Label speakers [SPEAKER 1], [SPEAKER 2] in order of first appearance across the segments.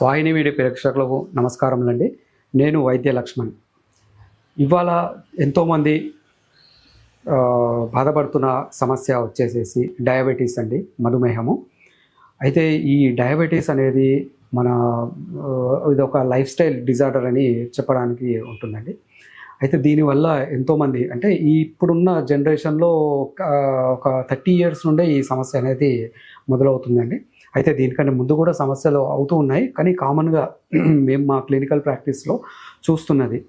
[SPEAKER 1] వాహిని media ప్రేక్షకులకు నమస్కారములండి. నేను వైద్య లక్ష్మణ్. ఇవాళ ఎంతోమంది బాధపడుతున్న సమస్య వచ్చేసేసి డయాబెటీస్ అండి, మధుమేహము. అయితే ఈ డయాబెటీస్ అనేది మన ఇది ఒక లైఫ్ స్టైల్ డిజార్డర్ అని చెప్పడానికి ఉంటుందండి. అయితే దీనివల్ల ఎంతోమంది అంటే ఇప్పుడున్న జనరేషన్లో ఒక 30 ఇయర్స్ నుండే ఈ సమస్య అనేది మొదలవుతుందండి. అయితే దీనికంటే ముందు కూడా సమస్యలు అవుతూ ఉన్నాయి, కానీ కామన్గా మేము మా క్లినికల్ ప్రాక్టీస్లో చూస్తున్నది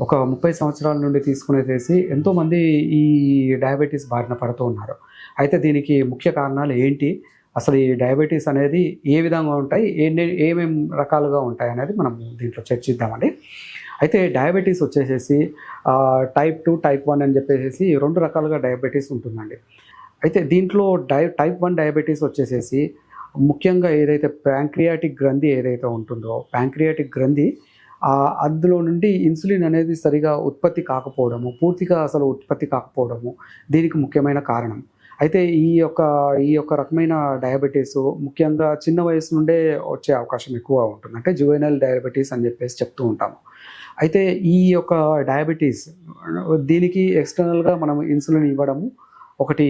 [SPEAKER 1] ఒక 30 సంవత్సరాల నుండి తీసుకునేసేసి ఎంతోమంది ఈ డయాబెటీస్ బారిన పడుతూ ఉన్నారు. అయితే దీనికి ముఖ్య కారణాలు ఏంటి, అసలు ఈ డయాబెటీస్ అనేది ఏ విధంగా ఉంటాయి, ఏమేం రకాలుగా ఉంటాయి అనేది మనం దీంట్లో చర్చిద్దామండి. అయితే డయాబెటీస్ వచ్చేసేసి టైప్ 2, టైప్ 1 అని చెప్పేసి 2 రకాలుగా డయాబెటీస్ ఉంటుందండి. అయితే దీంట్లో టైప్ 1 డయాబెటీస్ వచ్చేసేసి ముఖ్యంగా ఏదైతే ప్యాంక్రియాటిక్ గ్రంథి ఏదైతే ఉంటుందో, ప్యాంక్రియాటిక్ గ్రంథి అందులో నుండి ఇన్సులిన్ అనేది సరిగా ఉత్పత్తి కాకపోవడము, పూర్తిగా అసలు ఉత్పత్తి కాకపోవడము దీనికి ముఖ్యమైన కారణం. అయితే ఈ యొక్క రకమైన డయాబెటీస్ ముఖ్యంగా చిన్న వయసు నుండే వచ్చే అవకాశం ఎక్కువ ఉంటుంది. అంటే జువెనైల్ డయాబెటీస్ అని చెప్పేసి చెప్తూ ఉంటాము. అయితే ఈ యొక్క డయాబెటీస్ దీనికి ఎక్స్టర్నల్గా మనం ఇన్సులిన్ ఇవ్వడము ఒకటి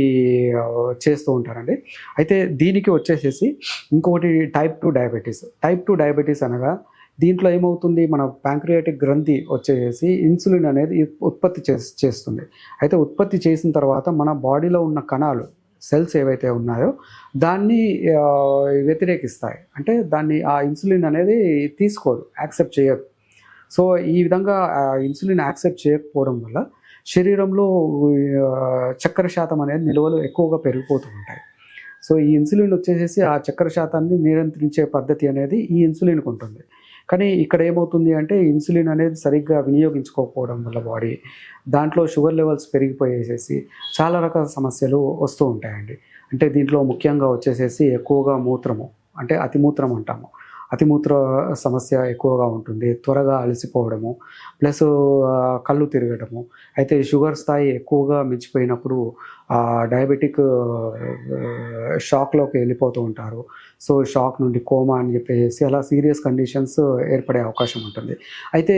[SPEAKER 1] చేస్తూ ఉంటారండి. అయితే దీనికి వచ్చేసేసి ఇంకొకటి టైప్ 2 డయాబెటీస్. టైప్ 2 డయాబెటీస్ అనగా దీంట్లో ఏమవుతుంది, మన ప్యాంక్రియాటిక్ గ్రంథి వచ్చేసి ఇన్సులిన్ అనేది ఉత్పత్తి చేస్తుంది. అయితే ఉత్పత్తి చేసిన తర్వాత మన బాడీలో ఉన్న కణాలు, సెల్స్ ఏవైతే ఉన్నాయో దాన్ని వ్యతిరేకిస్తాయి. అంటే దాన్ని ఆ ఇన్సులిన్ అనేది తీసుకోదు, యాక్సెప్ట్ చేయదు. సో ఈ విధంగా ఇన్సులిన్ యాక్సెప్ట్ చేయకపోవడం వల్ల శరీరంలో చక్కెర శాతం అనేది నిల్వలు ఎక్కువగా పెరిగిపోతూ ఉంటాయి. సో ఈ ఇన్సులిన్ వచ్చేసేసి ఆ చక్కెర శాతాన్ని నియంత్రించే పద్ధతి అనేది ఈ ఇన్సులిన్కి ఉంటుంది. కానీ ఇక్కడ ఏమవుతుంది అంటే ఇన్సులిన్ అనేది సరిగ్గా వినియోగించుకోకపోవడం వల్ల బాడీ దాంట్లో షుగర్ లెవెల్స్ పెరిగిపోయేసేసి చాలా రకాల సమస్యలు వస్తూ ఉంటాయండి. అంటే దీంట్లో ముఖ్యంగా వచ్చేసేసి ఎక్కువగా మూత్రము, అంటే అతిమూత్రం అంటాము, అతిమూత్ర సమస్య ఎక్కువగా ఉంటుంది. త్వరగా అలసిపోవడము, ప్లస్ కళ్ళు తిరగడము. అయితే షుగర్ స్థాయి ఎక్కువగా మించిపోయినప్పుడు డయాబెటిక్ షాక్లోకి వెళ్ళిపోతూ ఉంటారు. సో షాక్ నుండి కోమా అని చెప్పేసి అలా సీరియస్ కండిషన్స్ ఏర్పడే అవకాశం ఉంటుంది. అయితే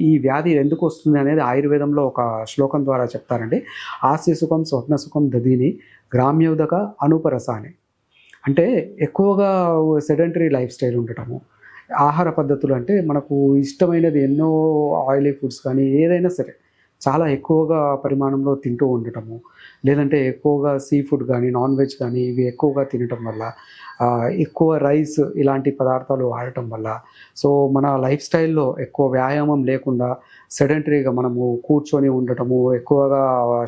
[SPEAKER 1] ఈ వ్యాధి ఎందుకు వస్తుంది అనేది ఆయుర్వేదంలో ఒక శ్లోకం ద్వారా చెప్తారండి. ఆస్య సుఖం స్వప్న సుఖం దదీని గ్రామ్యోదక అనుపరసాని. అంటే ఎక్కువగా సెడెంటరీ లైఫ్ స్టైల్ ఉండటము, ఆహార పద్ధతులు అంటే మనకు ఇష్టమైనది ఎన్నో ఆయిలీ ఫుడ్స్ కానీ ఏదైనా సరే చాలా ఎక్కువగా పరిమాణంలో తింటూ ఉండటము, లేదంటే ఎక్కువగా సీ ఫుడ్ కానీ నాన్ వెజ్ కానీ ఇవి ఎక్కువగా తినటం వల్ల, ఎక్కువ రైస్ ఇలాంటి పదార్థాలు వాడటం వల్ల, సో మన లైఫ్ స్టైల్లో ఎక్కువ వ్యాయామం లేకుండా సెడెంటరీగా మనము కూర్చొని ఉండటము, ఎక్కువగా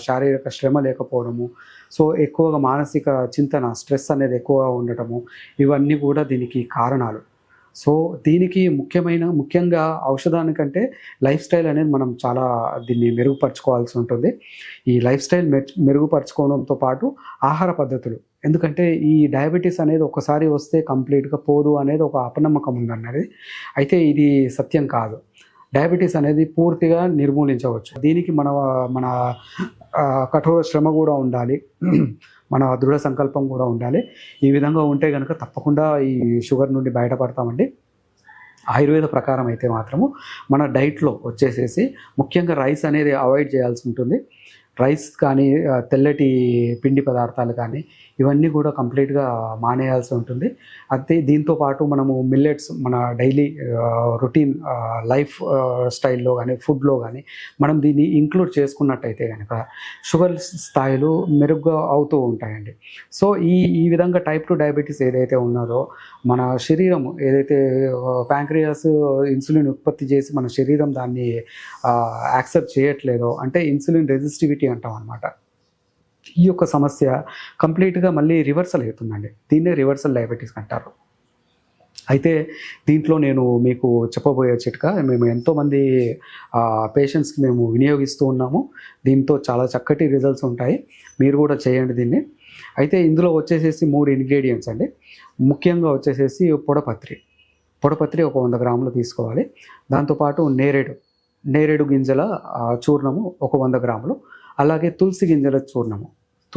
[SPEAKER 1] శారీరక శ్రమ లేకపోవడము, సో ఎక్కువగా మానసిక చింతన, స్ట్రెస్ అనేది ఎక్కువగా ఉండటము, ఇవన్నీ కూడా దీనికి కారణాలు. సో దీనికి ముఖ్యంగా ఔషధానికంటే లైఫ్ స్టైల్ అనేది మనం చాలా దీన్ని మెరుగుపరచుకోవాల్సి ఉంటుంది. ఈ లైఫ్ స్టైల్ మెరుగుపరచుకోవడంతో పాటు ఆహార పద్ధతులు, ఎందుకంటే ఈ డయాబెటీస్ అనేది ఒకసారి వస్తే కంప్లీట్గా పోదు అనేది ఒక అపనమ్మకం ఉందన్నది. అయితే ఇది సత్యం కాదు. డయాబెటీస్ అనేది పూర్తిగా నిర్మూలించవచ్చు. దీనికి మన కఠోర శ్రమ కూడా ఉండాలి, మన దృఢ సంకల్పం కూడా ఉండాలి. ఈ విధంగా ఉంటే కనుక తప్పకుండా ఈ షుగర్ నుండి బయటపడతామండి. ఆయుర్వేద ప్రకారం అయితే మాత్రము మన డైట్లో వచ్చేసేసి ముఖ్యంగా రైస్ అనేది అవాయిడ్ చేయాల్సి ఉంటుంది. రైస్ కానీ తెల్లటి పిండి పదార్థాలు కానీ ఇవన్నీ కూడా కంప్లీట్గా మానేయాల్సి ఉంటుంది. అయితే దీంతోపాటు మనము మిల్లెట్స్ మన డైలీ రొటీన్ లైఫ్ స్టైల్లో కానీ ఫుడ్లో కానీ మనం దీన్ని ఇంక్లూడ్ చేసుకున్నట్టయితే కనుక షుగర్ స్థాయిలు మెరుగ్గా అవుతూ ఉంటాయండి. సో ఈ విధంగా టైప్ 2 డయాబెటీస్ ఏదైతే ఉన్నదో మన శరీరం ఏదైతే ప్యాంక్రియాస్ ఇన్సులిన్ ఉత్పత్తి చేసి మన శరీరం దాన్ని యాక్సెప్ట్ చేయట్లేదో, అంటే ఇన్సులిన్ రెసిస్టివిటీ అంటాం అన్నమాట. ఈ యొక్క సమస్య కంప్లీట్గా మళ్ళీ రివర్సల్ అవుతుందండి. దీన్నే రివర్సల్ డయాబెటీస్ అంటారు. అయితే దీంట్లో నేను మీకు చెప్పబోయే చిట్కా మేము ఎంతోమంది పేషెంట్స్కి మేము వినియోగిస్తూ ఉన్నాము. దీంతో చాలా చక్కటి రిజల్ట్స్ ఉంటాయి. మీరు కూడా చేయండి దీన్ని. అయితే ఇందులో వచ్చేసేసి 3 ఇంగ్రీడియంట్స్ అండి. ముఖ్యంగా వచ్చేసేసి పొడపత్రి ఒక 100 గ్రాములు తీసుకోవాలి. దాంతోపాటు నేరేడు గింజల చూర్ణము ఒక 100 గ్రాములు, అలాగే తులసి గింజల చూర్ణము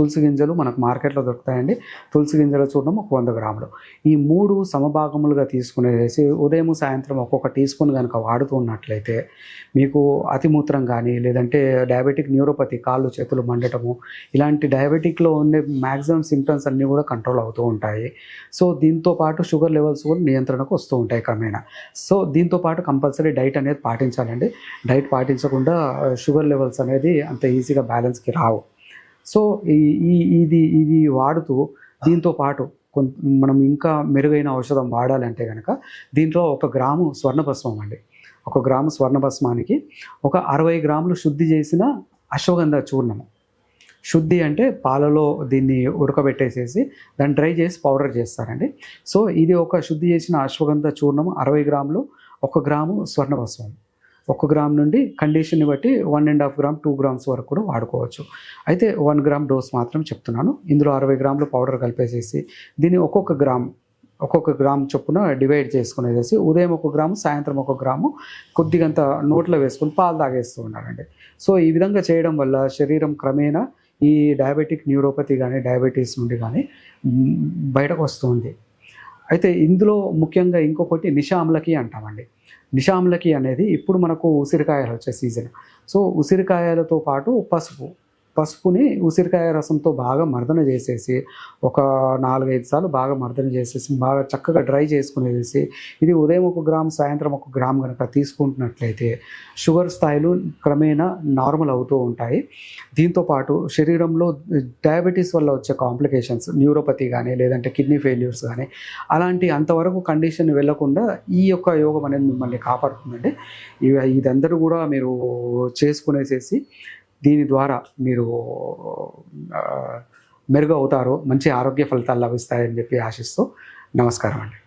[SPEAKER 1] తులసి గింజలు మనకు మార్కెట్లో దొరుకుతాయండి. తులసి గింజల చూర్ణం ఒక 100 గ్రాములు. ఈ 3 సమభాగములుగా తీసుకునేసి ఉదయం, సాయంత్రం ఒక్కొక్క టీ స్పూన్ కనుక వాడుతూ ఉన్నట్లయితే మీకు అతిమూత్రం కానీ, లేదంటే డయాబెటిక్ న్యూరోపతి, కాళ్ళు చేతులు మండటము, ఇలాంటి డయాబెటిక్లో ఉండే మ్యాక్సిమం సింప్టమ్స్ అన్నీ కూడా కంట్రోల్ అవుతూ ఉంటాయి. సో దీంతో పాటు షుగర్ లెవెల్స్ కూడా నియంత్రణకు వస్తూ ఉంటాయి క్రమేణా. సో దీంతో పాటు కంపల్సరీ డైట్ అనేది పాటించాలండి. డైట్ పాటించకుండా షుగర్ లెవెల్స్ అనేది అంత ఈజీగా బ్యాలెన్స్కి రావు. సో ఇది వాడుతూ దీంతో పాటు మనం ఇంకా మెరుగైన ఔషధం వాడాలంటే కనుక దీంట్లో 1 గ్రాము స్వర్ణభస్మం అండి. 1 గ్రాము స్వర్ణభస్మానికి ఒక 60 గ్రాములు శుద్ధి చేసిన అశ్వగంధ చూర్ణము. శుద్ధి అంటే పాలలో దీన్ని ఉడకబెట్టేసేసి దాన్ని డ్రై చేసి పౌడర్ చేస్తారండి. సో ఇది ఒక శుద్ధి చేసిన అశ్వగంధ చూర్ణము 60 గ్రాములు, 1 గ్రాము స్వర్ణభస్మం. 1 గ్రామ్ నుండి కండిషన్ని బట్టి 1.5 గ్రామ్, 2 గ్రామ్స్ వరకు కూడా వాడుకోవచ్చు. అయితే 1 గ్రామ్ డోస్ మాత్రం చెప్తున్నాను. ఇందులో 60 గ్రాములు పౌడర్ కలిపేసేసి దీన్ని ఒక్కొక్క గ్రామ్ చొప్పున డివైడ్ చేసుకునేసి ఉదయం 1 గ్రాము, సాయంత్రం 1 గ్రాము కొద్దిగంత నోట్లో వేసుకొని పాలు తాగేస్తూ ఉన్నారండి. సో ఈ విధంగా చేయడం వల్ల శరీరం క్రమేణా ఈ డయాబెటిక్ న్యూరోపతి కానీ, డయాబెటీస్ నుండి కానీ బయటకు వస్తుంది. అయితే ఇందులో ముఖ్యంగా ఇంకొకటి నిషామ్లకి అంటామండి. నిషామ్లకి అనేది ఇప్పుడు మనకు ఉసిరికాయలు వచ్చే సీజన్. సో ఉసిరికాయలతో పాటు పసుపుని ఉసిరికాయ రసంతో బాగా మర్దన చేసేసి ఒక 4-5 సార్లు బాగా మర్దన చేసేసి బాగా చక్కగా డ్రై చేసుకునేసి ఇది ఉదయం 1 గ్రామ్, సాయంత్రం 1 గ్రామ్ కనుక తీసుకుంటున్నట్లయితే షుగర్ స్థాయిలు క్రమేణా నార్మల్ అవుతూ ఉంటాయి. దీంతోపాటు శరీరంలో డయాబెటీస్ వల్ల వచ్చే కాంప్లికేషన్స్, న్యూరోపతి కానీ, లేదంటే కిడ్నీ ఫెయిల్యూర్స్ కానీ అలాంటి అంతవరకు కండిషన్ వెళ్ళకుండా ఈ యొక్క యోగం అనేది మిమ్మల్ని కాపాడుతుందండి. ఇదందరూ కూడా మీరు చేసుకునేసేసి దీని ద్వారా మీరు మెరుగు అవుతారు. మంచి ఆరోగ్య ఫలితాలు లభిస్తాయని చెప్పి ఆశిస్తూ నమస్కారం అండి.